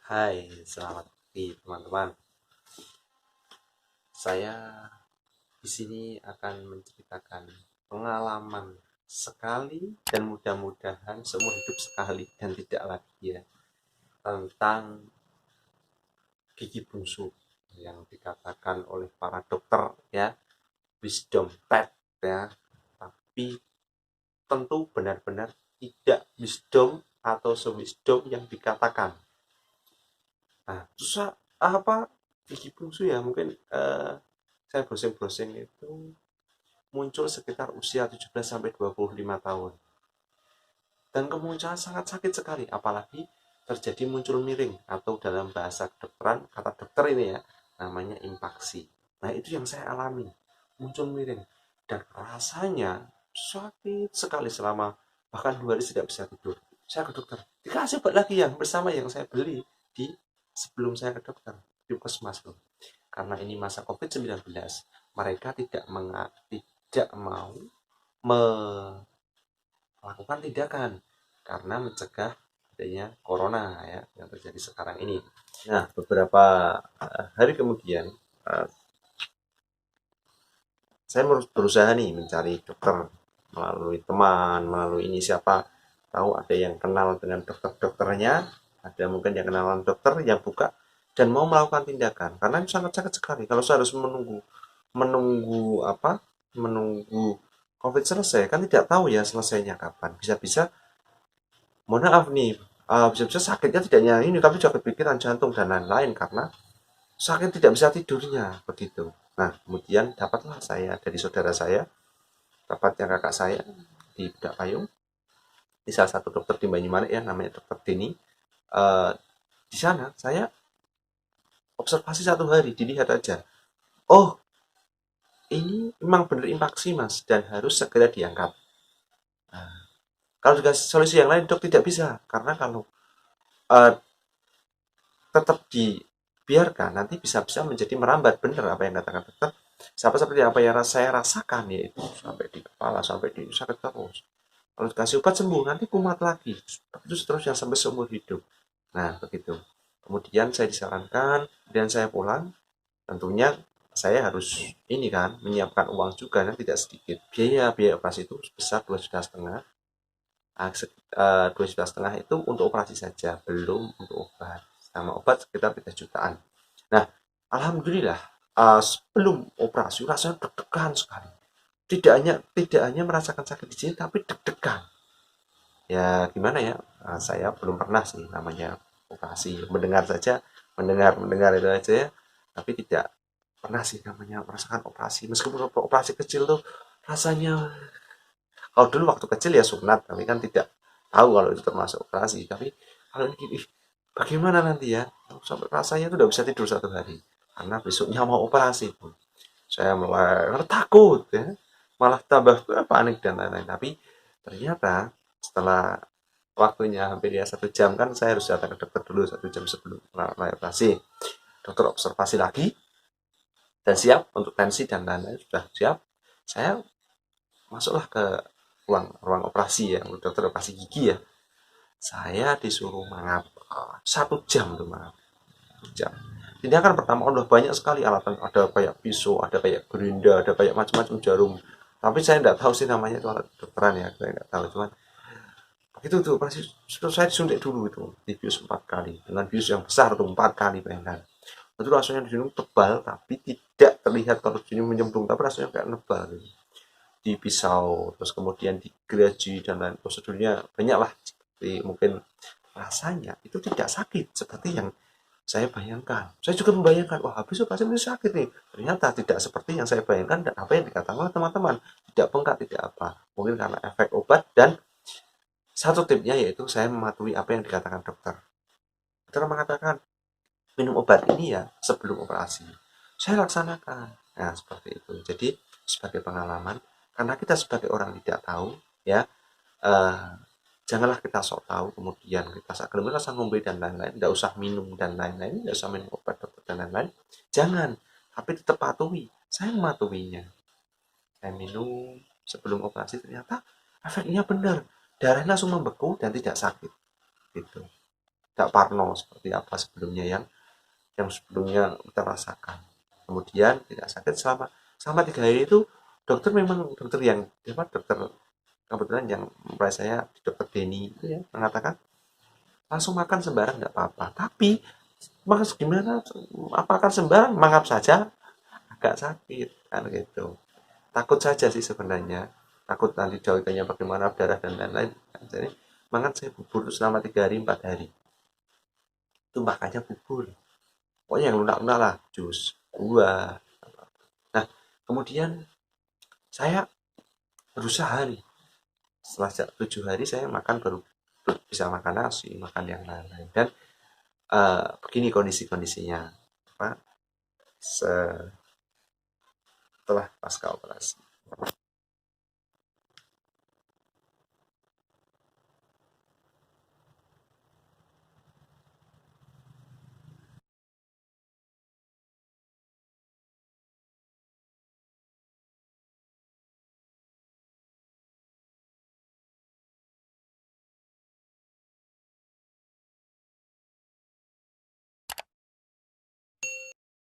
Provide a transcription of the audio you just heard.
Hai, selamat pagi teman-teman. Saya di sini akan menceritakan pengalaman sekali dan mudah-mudahan seumur hidup sekali dan tidak lagi ya, tentang gigi bungsu yang dikatakan oleh para dokter ya, wisdom teeth ya. Tapi tentu benar-benar tidak wisdom atau sewisdom yang dikatakan. Nah, susah apa gigi bungsu ya mungkin saya browsing-browsing itu muncul sekitar usia 17 sampai 25 tahun. Dan kemunculan sangat sakit sekali, apalagi terjadi muncul miring atau dalam bahasa kedokteran, kata dokter ini ya, namanya impaksi. Nah, itu yang saya alami, muncul miring. Dan rasanya sakit sekali selama bahkan 2 hari tidak bisa tidur. Saya ke dokter, dikasih obat lagi yang bersama yang saya beli di sebelum saya ke dokter di puskesmas loh. Karena ini masa COVID-19, mereka tidak mau melakukan tindakan karena mencegah adanya corona ya yang terjadi sekarang ini. Nah, beberapa hari kemudian saya berusaha nih mencari dokter melalui teman, melalui ini siapa tahu ada yang kenal dengan dokter-dokternya, ada mungkin yang kenalan dokter yang buka dan mau melakukan tindakan karena itu sangat sakit sekali. Kalau saya harus menunggu menunggu apa? Menunggu COVID selesai kan tidak tahu ya selesainya kapan. Bisa-bisa mohon maaf nih, bisa-bisa sakitnya tidak hanya ini tapi juga pikiran, jantung dan lain-lain karena saking tidak bisa tidurnya begitu. Nah, kemudian dapatlah saya dari saudara saya, dapatnya kakak saya di Bedak Payung, di salah satu dokter di Banyumanik ya, namanya dokter Deni. Eh, di sana saya observasi 1 hari, dilihat aja. Oh, ini memang benar impaksi mas dan harus segera diangkat. Nah, kalau juga solusi yang lain dok tidak bisa karena kalau eh, tetap dibiarkan nanti bisa-bisa menjadi merambat benar apa yang katakan dokter sama seperti apa yang saya rasakan yaitu sampai di kepala sampai di sakit terus kalau dikasih obat sembuh nanti kumat lagi itu seterusnya sampai seumur hidup. Nah begitu, kemudian saya disarankan dan saya pulang, tentunya saya harus ini kan menyiapkan uang juga dan tidak sedikit biaya biaya operasi itu sebesar 2,5 juta. 2,5 juta itu untuk operasi saja, belum untuk obat. Sama obat sekitar 3 jutaan. Nah, alhamdulillah sebelum operasi rasanya deg-degan sekali. Tidak hanya merasakan sakit di sini, tapi deg-degan. Ya gimana ya? Saya belum pernah sih namanya operasi. Mendengar saja, mendengar itu aja ya. Tapi tidak pernah sih namanya merasakan operasi. Meskipun operasi kecil tuh rasanya, kalau dulu waktu kecil ya sunat, tapi kan tidak tahu kalau itu termasuk operasi. Tapi kalau ini gini, bagaimana nanti ya? Sampai rasanya itu udah bisa tidur 1 hari. Karena besoknya mau operasi pun. Saya mulai takut ya. Malah tambah panik dan lain-lain. Tapi ternyata setelah waktunya hampir ya 1 jam kan saya harus datang ke dokter dulu 1 jam sebelum mulai operasi. Dokter observasi lagi dan siap untuk tensi dan lain-lain sudah siap. Saya masuklah ke ruang ruang operasi ya, dokter operasi gigi ya. Saya disuruh mangap 1 jam tuh mangap 1 jam. Tindakan pertama udah banyak sekali alatan, ada kayak pisau, ada kayak gerinda, ada kayak macam-macam jarum. Tapi saya tidak tahu sih namanya itu alat kedokteran ya, saya nggak tahu cuman itu tuh operasi saya disuntik dulu itu di bius 4 kali dengan bius yang besar tuh 4 kali bayangkan. Itu rasanya di sini tebal tapi tidak terlihat kalau di sini menyemplung tapi rasanya kayak nebal gitu. Di pisau terus kemudian digeраji dan lain prosedurnya banyak lah seperti mungkin rasanya itu tidak sakit seperti yang saya bayangkan. Saya juga membayangkan wah habis operasi ini sakit nih, ternyata tidak seperti yang saya bayangkan dan apa yang dikatakan oleh teman-teman, tidak bengkak tidak apa, mungkin karena efek obat dan satu tipnya yaitu saya mematuhi apa yang dikatakan dokter. Dokter mengatakan minum obat ini ya sebelum operasi, saya laksanakan. Nah seperti itu, jadi sebagai pengalaman karena kita sebagai orang tidak tahu ya, eh, janganlah kita sok tahu kemudian kita rasa ngombe dan lain-lain, tidak usah minum dan lain-lain, tidak usah minum obat dokter dan lain-lain, jangan, tapi tetap patuhi. Saya mematuhinya, saya minum sebelum operasi, ternyata efeknya benar, darahnya langsung membeku dan tidak sakit gitu. tidak parno seperti apa sebelumnya yang sebelumnya kita rasakan. Kemudian tidak sakit selama 3 hari itu. Dokter memang dokter yang apa, dokter kebetulan yang mulai saya, dokter Denny itu ya, mengatakan langsung makan sembarang nggak apa-apa, tapi makan gimana, apakah sembarang mangap saja agak sakit kan gitu. Takut saja sih sebenarnya, takut nanti jawabannya bagaimana, darah dan lain-lain. Jadi makan saya bubur selama 3 hari 4 hari itu makannya bubur, pokoknya yang lunak-lunak lah, jus, buah. Nah kemudian saya berusaha nih, setelah 7 hari saya makan, baru bisa makan nasi, makan yang lain-lain. Dan begini kondisi-kondisinya apa setelah pasca operasi.